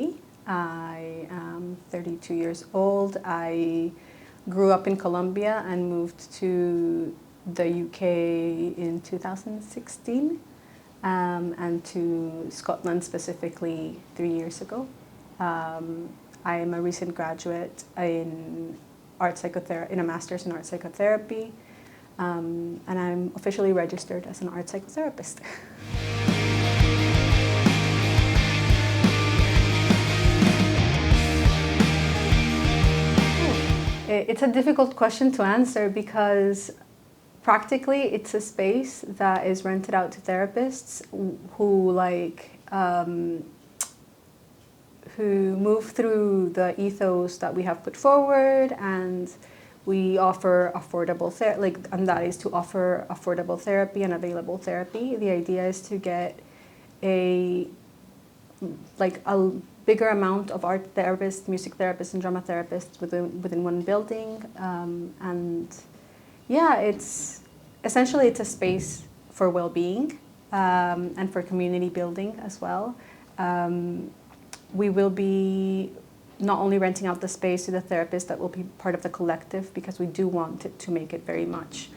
story. I am 32 years old. I grew up in Colombia and moved to the UK in 2016 and to Scotland specifically 3 years ago. I am a recent graduate in in a master's in art psychotherapy, and I'm officially registered as an art psychotherapist. It's a difficult question to answer because practically it's a space that is rented out to therapists who move through the ethos that we have put forward, and we offer affordable therapy, and that is to offer affordable therapy and available therapy. The idea is to get a bigger amount of art therapists, music therapists, and drama therapists within one building, and yeah, it's essentially a space for well-being and for community building as well. We will be not only renting out the space to the therapists that will be part of the collective, because we do want it to make it very much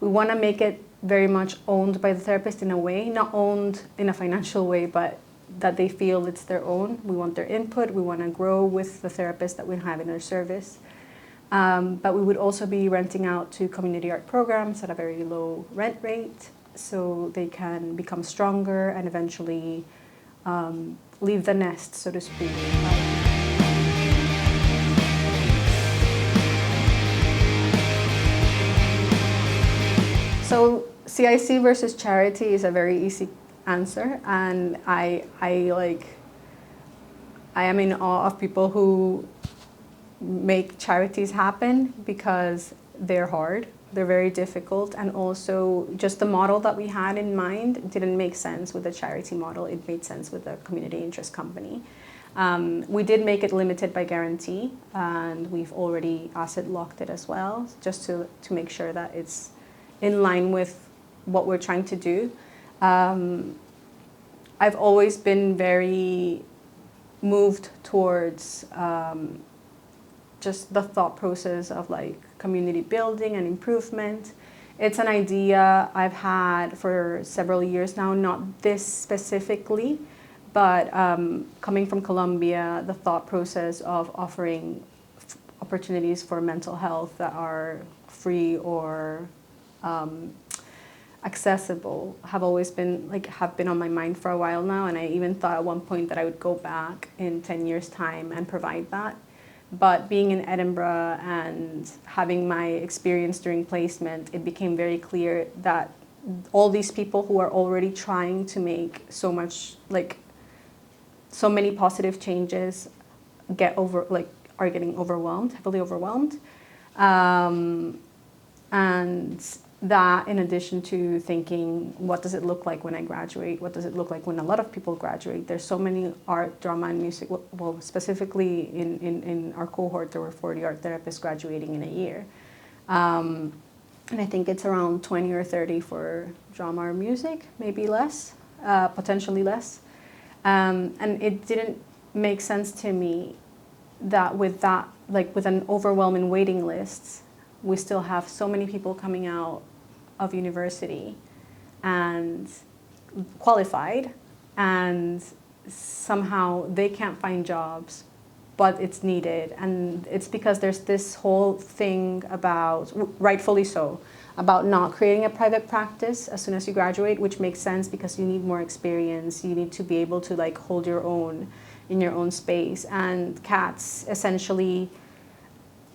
we want to make it very much owned by the therapist in a way, not owned in a financial way, but that they feel it's their own. We want their input. We want to grow with the therapist that we have in our service. But we would also be renting out to community art programs at a very low rent rate, so they can become stronger and eventually leave the nest, so to speak. So CIC versus charity is a very easy answer, and I am in awe of people who make charities happen, because they're hard, they're very difficult, and also just the model that we had in mind didn't make sense with the charity model. It made sense with the community interest company. We did make it limited by guarantee, and we've already asset locked it as well, just to make sure that it's in line with what we're trying to do. I've always been very moved towards just the thought process of community building and improvement. It's an idea I've had for several years now, not this specifically, but coming from Colombia, the thought process of offering opportunities for mental health that are free or accessible have been on my mind for a while now, and I even thought at one point that I would go back in 10 years' time and provide that. But being in Edinburgh and having my experience during placement, it became very clear that all these people who are already trying to make so many positive changes are getting overwhelmed, heavily overwhelmed. And that, in addition to thinking, what does it look like when I graduate? What does it look like when a lot of people graduate? There's so many art, drama, and music. Well, specifically in our cohort, there were 40 art therapists graduating in a year. And I think it's around 20 or 30 for drama or music, maybe less, potentially less. And it didn't make sense to me that with an overwhelming waiting list, we still have so many people coming out of university and qualified, and somehow they can't find jobs, but it's needed. And it's because there's this whole thing about, rightfully so, about not creating a private practice as soon as you graduate, which makes sense because you need more experience. You need to be able to hold your own in your own space. And CATS essentially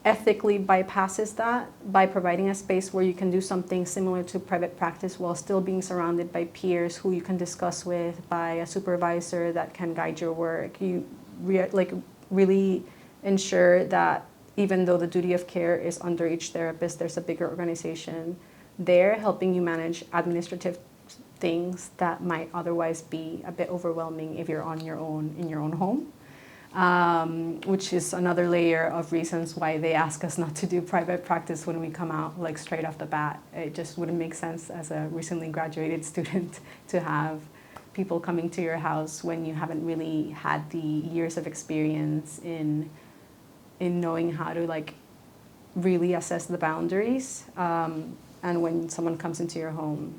ethically bypasses that by providing a space where you can do something similar to private practice while still being surrounded by peers who you can discuss with, by a supervisor that can guide your work. You really ensure that even though the duty of care is under each therapist, there's a bigger organization there helping you manage administrative things that might otherwise be a bit overwhelming if you're on your own in your own home. Which is another layer of reasons why they ask us not to do private practice when we come out straight off the bat. It just wouldn't make sense as a recently graduated student to have people coming to your house when you haven't really had the years of experience in knowing how to like really assess the boundaries. And when someone comes into your home,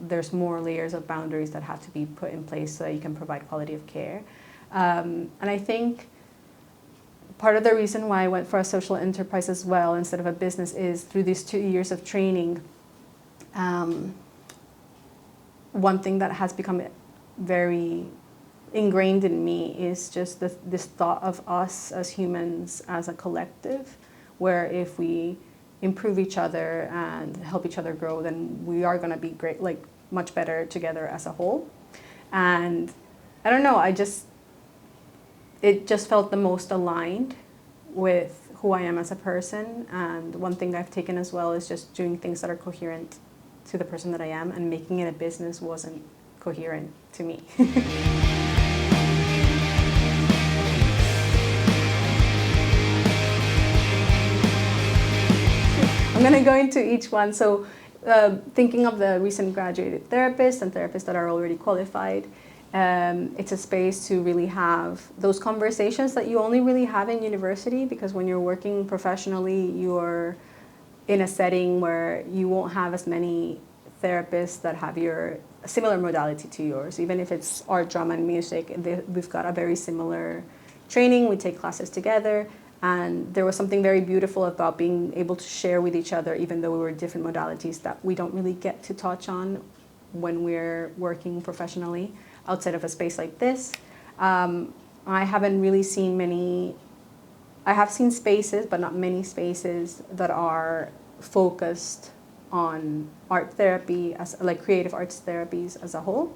there's more layers of boundaries that have to be put in place so that you can provide quality of care. And I think part of the reason why I went for a social enterprise as well instead of a business is through these 2 years of training. One thing that has become very ingrained in me is just this thought of us as humans as a collective, where if we improve each other and help each other grow, then we are going to be great, like much better together as a whole. And I don't know, it just felt the most aligned with who I am as a person. And one thing I've taken as well is just doing things that are coherent to the person that I am, and making it a business wasn't coherent to me. I'm going to go into each one. So thinking of the recent graduated therapists and therapists that are already qualified, it's a space to really have those conversations that you only really have in university, because when you're working professionally, you're in a setting where you won't have as many therapists that have a similar modality to yours. Even if it's art, drama, and music, we've got a very similar training. We take classes together, and there was something very beautiful about being able to share with each other, even though we were different modalities that we don't really get to touch on when we're working professionally outside of a space like this. I haven't really seen many. I have seen spaces, but not many spaces that are focused on art therapy, as like creative arts therapies as a whole.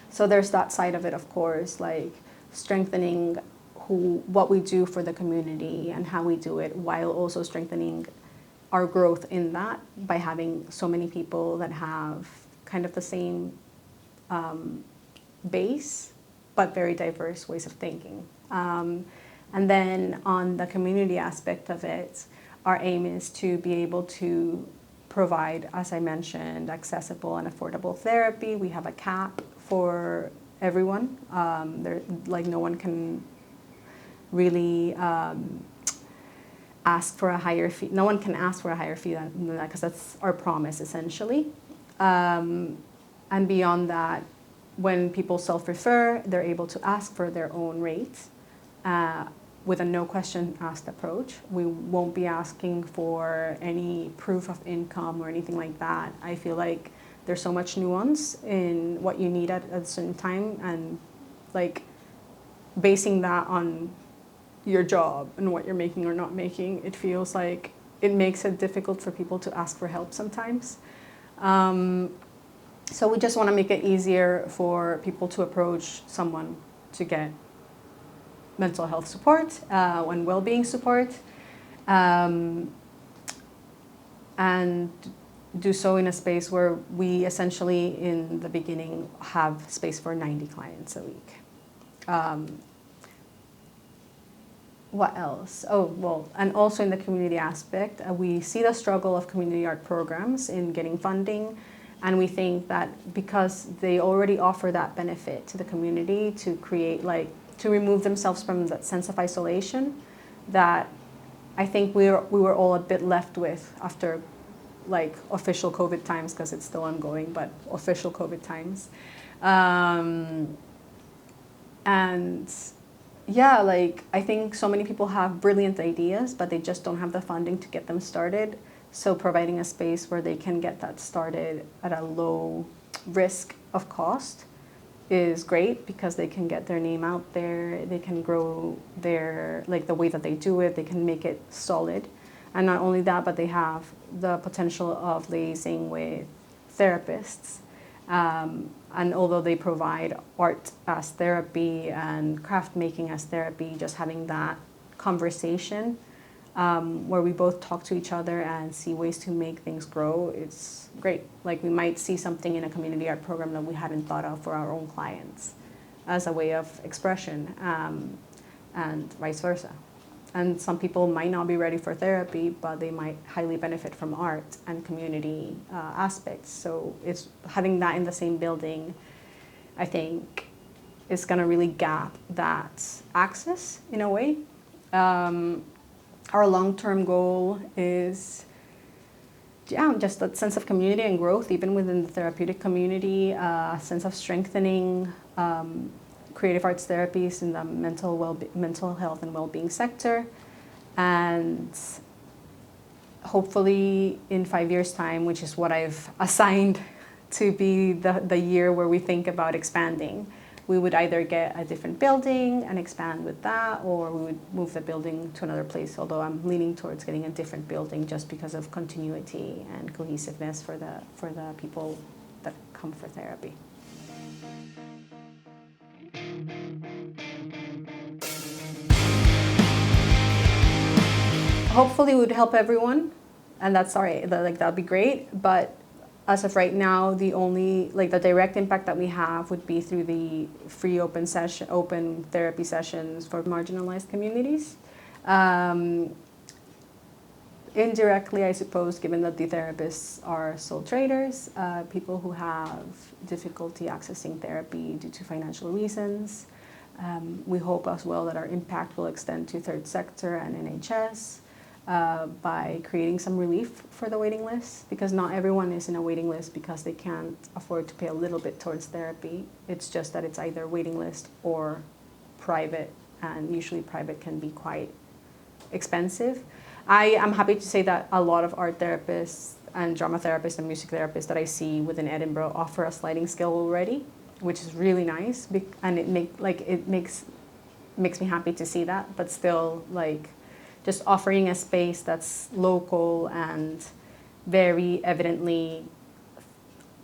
So there's that side of it, of course, like strengthening what we do for the community and how we do it, while also strengthening our growth in that by having so many people that have kind of the same base, but very diverse ways of thinking. And then on the community aspect of it, our aim is to be able to provide, as I mentioned, accessible and affordable therapy. We have a cap for everyone. No one can really ask for a higher fee. No one can ask for a higher fee than that, because that's our promise, essentially. And beyond that, when people self-refer, they're able to ask for their own rate. With a no question asked approach. We won't be asking for any proof of income or anything like that. I feel like there's so much nuance in what you need at a certain time, and like basing that on your job and what you're making or not making, it feels like it makes it difficult for people to ask for help sometimes. So we just want to make it easier for people to approach someone to get mental health support and well-being support, and do so in a space where we essentially, in the beginning, have space for 90 clients a week. What else? Oh, well, and also in the community aspect, we see the struggle of community art programs in getting funding, and we think that because they already offer that benefit to the community to create, to remove themselves from that sense of isolation, that I think we were all a bit left with after official COVID times, because it's still ongoing, but official COVID times. And yeah, I think so many people have brilliant ideas, but they just don't have the funding to get them started. So providing a space where they can get that started at a low risk of cost is great, because they can get their name out there, they can grow the way that they do it, they can make it solid. And not only that, but they have the potential of liaising with therapists. And although they provide art as therapy and craft making as therapy, just having that conversation where we both talk to each other and see ways to make things grow, it's great. We might see something in a community art program that we hadn't thought of for our own clients as a way of expression, and vice versa. And some people might not be ready for therapy, but they might highly benefit from art and community aspects. So it's having that in the same building, I think, is going to really gap that access in a way. Our long-term goal is just that sense of community and growth, even within the therapeutic community, a sense of strengthening creative arts therapies in the mental health and well-being sector. And hopefully in 5 years' time, which is what I've assigned to be the year where we think about expanding, we would either get a different building and expand with that, or we would move the building to another place, although I'm leaning towards getting a different building just because of continuity and cohesiveness for the people that come for therapy. Hopefully it would help everyone, and that's that'd be great, but as of right now, the only the direct impact that we have would be through the free open therapy sessions for marginalized communities. Indirectly, I suppose, given that the therapists are sole traders, people who have difficulty accessing therapy due to financial reasons. We hope as well that our impact will extend to third sector and NHS. By creating some relief for the waiting list, because not everyone is in a waiting list because they can't afford to pay a little bit towards therapy. It's just that it's either waiting list or private, and usually private can be quite expensive. I am happy to say that a lot of art therapists and drama therapists and music therapists that I see within Edinburgh offer a sliding scale already, which is really nice, and it makes me happy to see that, but still just offering a space that's local and very evidently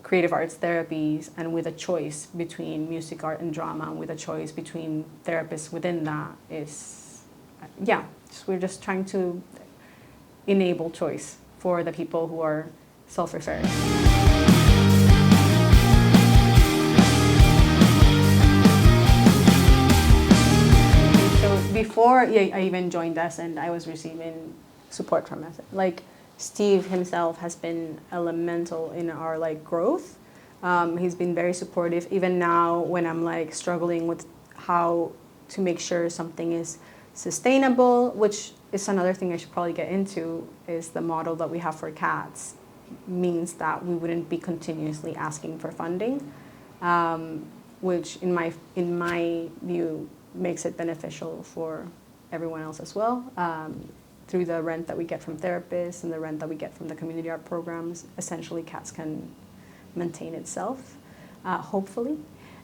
creative arts therapies, and with a choice between music, art, and drama, with a choice between therapists within that we're just trying to enable choice for the people who are self-referred. Before I even joined ESEN, I was receiving support from ESEN. Steve himself has been elemental in our growth. He's been very supportive. Even now, when I'm struggling with how to make sure something is sustainable, which is another thing I should probably get into, is the model that we have for CATS means that we wouldn't be continuously asking for funding, which in my view makes it beneficial for everyone else as well. Through the rent that we get from therapists and the rent that we get from the community art programs, essentially CATS can maintain itself, hopefully.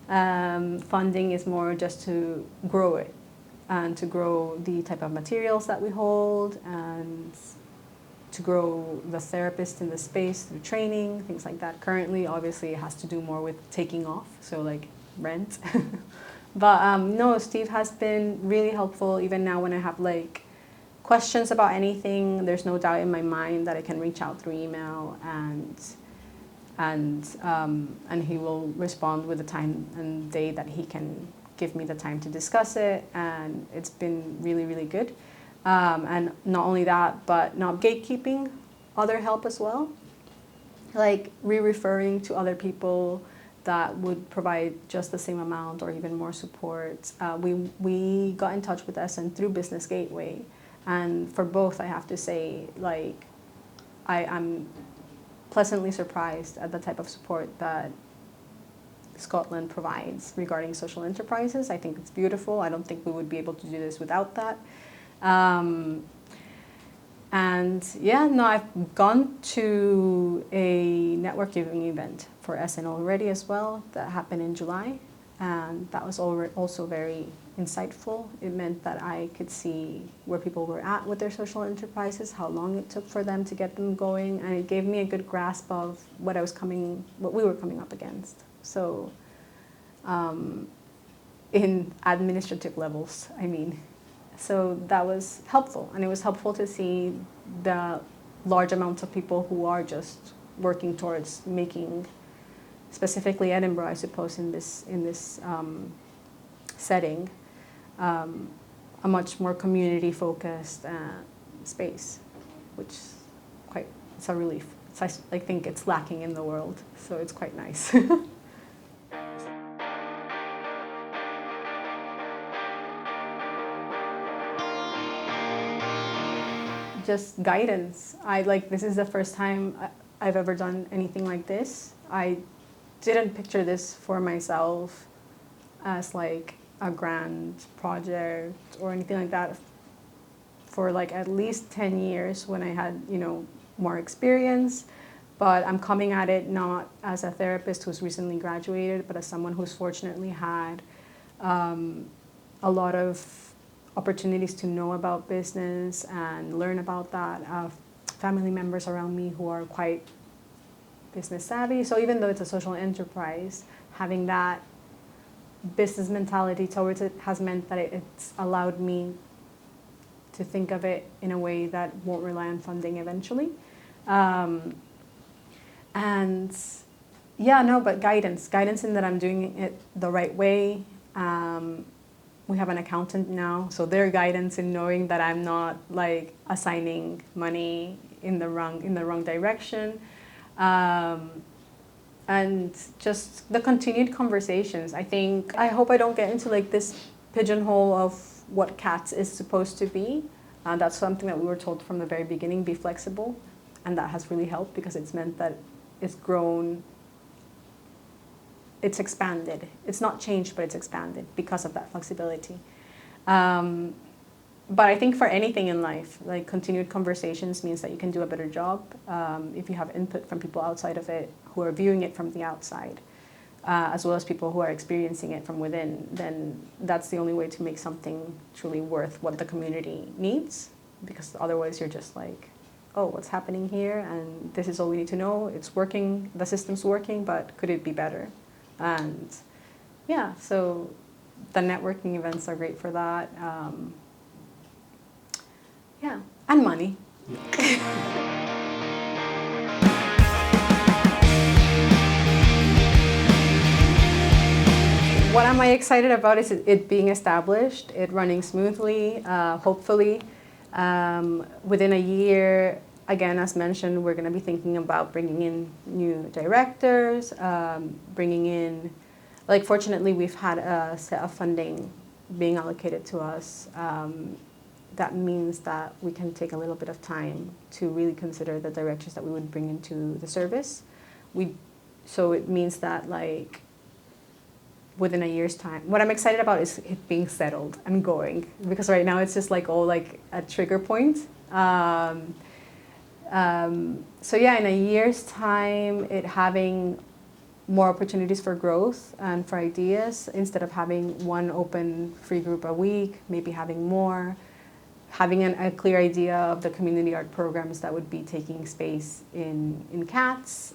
Funding is more just to grow it and to grow the type of materials that we hold and to grow the therapist in the space through training, things like that. Currently, obviously, it has to do more with taking off, so rent. But no, Steve has been really helpful. Even now when I have questions about anything, there's no doubt in my mind that I can reach out through email, and he will respond with a time and day that he can give me the time to discuss it, and it's been really, really good. And not only that, but not gatekeeping other help as well, re-referring to other people that would provide just the same amount or even more support. We got in touch with ESEN through Business Gateway, and for both, I have to say, I'm pleasantly surprised at the type of support that Scotland provides regarding social enterprises. I think it's beautiful. I don't think we would be able to do this without that. I've gone to a networking event for ESEN already as well that happened in July, and that was also very insightful. It meant that I could see where people were at with their social enterprises, how long it took for them to get them going, and it gave me a good grasp of what we were coming up against. So, in administrative levels, So that was helpful, and it was helpful to see the large amounts of people who are just working towards making, specifically Edinburgh, I suppose, in this setting, a much more community-focused space, which it's a relief. I think it's lacking in the world, so it's quite nice. Just guidance. This is the first time I've ever done anything like this. I didn't picture this for myself as like a grand project or anything like that for like at least 10 years when I had, more experience. But I'm coming at it not as a therapist who's recently graduated, but as someone who's fortunately had a lot of opportunities to know about business and learn about that. Family members around me who are quite business savvy. So even though it's a social enterprise, having that business mentality towards it has meant that it's allowed me to think of it in a way that won't rely on funding eventually. But guidance in that I'm doing it the right way. We have an accountant now, so their guidance in knowing that I'm not like assigning money in the wrong direction. And just the continued conversations. I hope I don't get into like this pigeonhole of what CATS is supposed to be. That's something that we were told from the very beginning, be flexible. And that has really helped because it's meant that it's grown, it's expanded. It's not changed, but it's expanded because of that flexibility. But I think for anything in life, like continued conversations means that you can do a better job if you have input from people outside of it who are viewing it from the outside, as well as people who are experiencing it from within. Then that's the only way to make something truly worth what the community needs, because otherwise you're just like, oh, what's happening here? And this is all we need to know. It's working, the system's working, but could it be better? And yeah, so the networking events are great for that. And money. What am I excited about is it being established, it running smoothly, hopefully. Within a year, again, as mentioned, we're going to be thinking about bringing in new directors, bringing in, fortunately, we've had a set of funding being allocated to us. That means that we can take a little bit of time to really consider the directors that we would bring into the service. So it means that within a year's time, what I'm excited about is it being settled and going, because right now it's just a trigger point. So yeah, in a year's time, it having more opportunities for growth and for ideas, instead of having one open free group a week, maybe having more. Having a clear idea of the community art programs that would be taking space in CATS,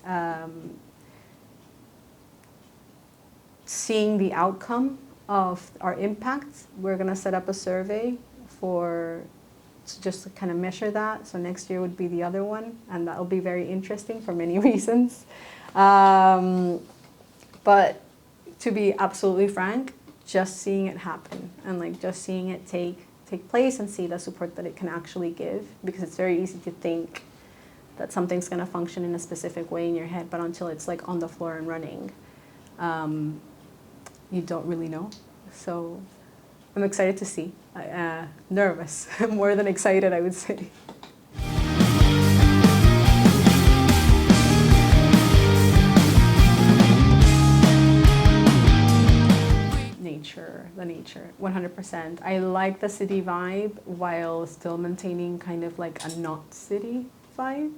seeing the outcome of our impact. We're going to set up a survey to just kind of measure that. So next year would be the other one, and that will be very interesting for many reasons. But to be absolutely frank, just seeing it happen and just seeing it take place and see the support that it can actually give, because it's very easy to think that something's going to function in a specific way in your head, but until it's on the floor and running, you don't really know. So I'm excited to see. Nervous, more than excited, I would say. The nature, 100%. I like the city vibe while still maintaining kind of like a not city vibe.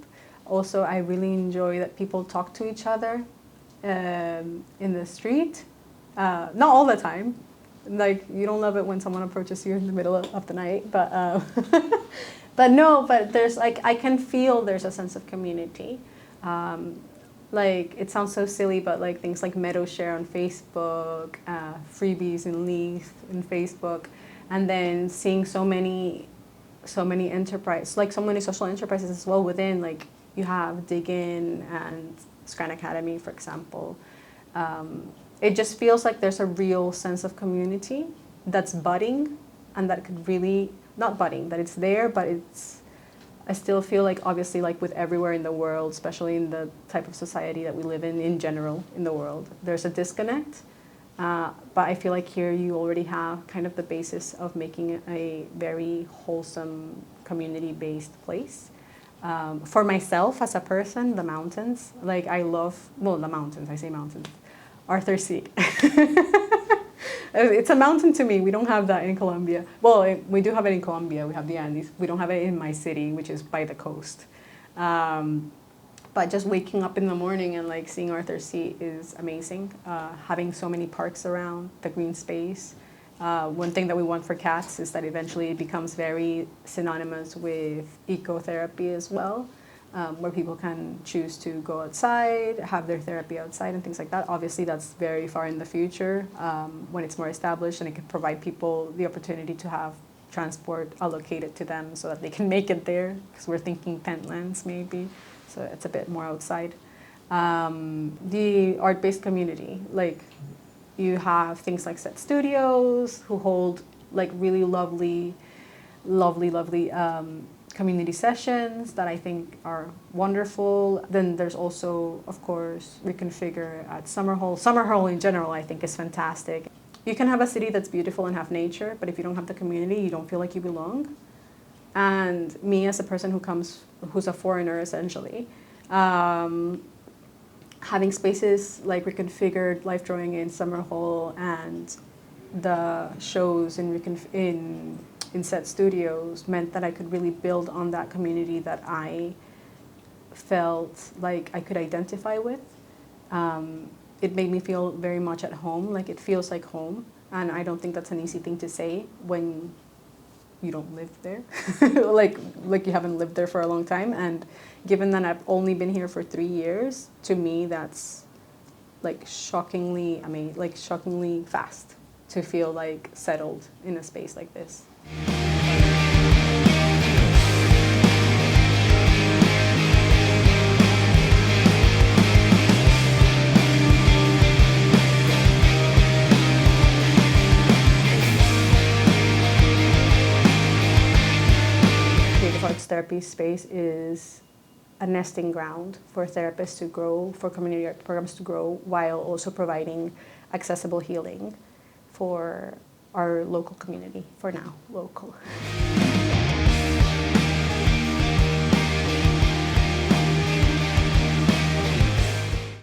Also, I really enjoy that people talk to each other in the street. Not all the time. You don't love it when someone approaches you in the middle of the night, but but there's I can feel there's a sense of community. It sounds so silly, but things like Meadow Share on Facebook, freebies in Leaf in Facebook, and then seeing so many enterprises, so many social enterprises as well within, you have Dig In and Scran Academy, for example. It just feels like there's a real sense of community that's budding, and that could really, not budding, that it's there, but I still feel like, obviously, like with everywhere in the world, especially in the type of society that we live in general, in the world, there's a disconnect. But I feel like here you already have kind of the basis of making it a very wholesome, community-based place. For myself as a person, the mountains, like I love, well, the mountains, I say mountains, Arthur's Seat. It's a mountain to me. We don't have that in Colombia. Well, we do have it in Colombia. We have the Andes. We don't have it in my city, which is by the coast. But just waking up in the morning and like seeing Arthur's Seat is amazing. Having so many parks around, the green space. One thing that we want for cats is that eventually it becomes very synonymous with ecotherapy as well, where people can choose to go outside, have their therapy outside and things like that. Obviously, that's very far in the future when it's more established, and it can provide people the opportunity to have transport allocated to them so that they can make it there, because we're thinking Pentlands maybe, so it's a bit more outside. The art-based community, like you have things like set studios who hold like really lovely community sessions that I think are wonderful. Then there's also, of course, Reconfigure at Summerhole. Summerhole in general, I think, is fantastic. You can have a city that's beautiful and have nature, but if you don't have the community, you don't feel like you belong. And me as a person who's a foreigner essentially, having spaces like Reconfigured, Life Drawing in Summerhole, and the shows in set studios meant that I could really build on that community that I felt like I could identify with. It made me feel very much at home, like it feels like home. And I don't think that's an easy thing to say when you don't live there, like you haven't lived there for a long time. And given that I've only been here for 3 years, to me that's like shockingly fast to feel like settled in a space like this. Arts Therapies Space is a nesting ground for therapists to grow, for community art programs to grow, while also providing accessible healing for our local community, for now, local.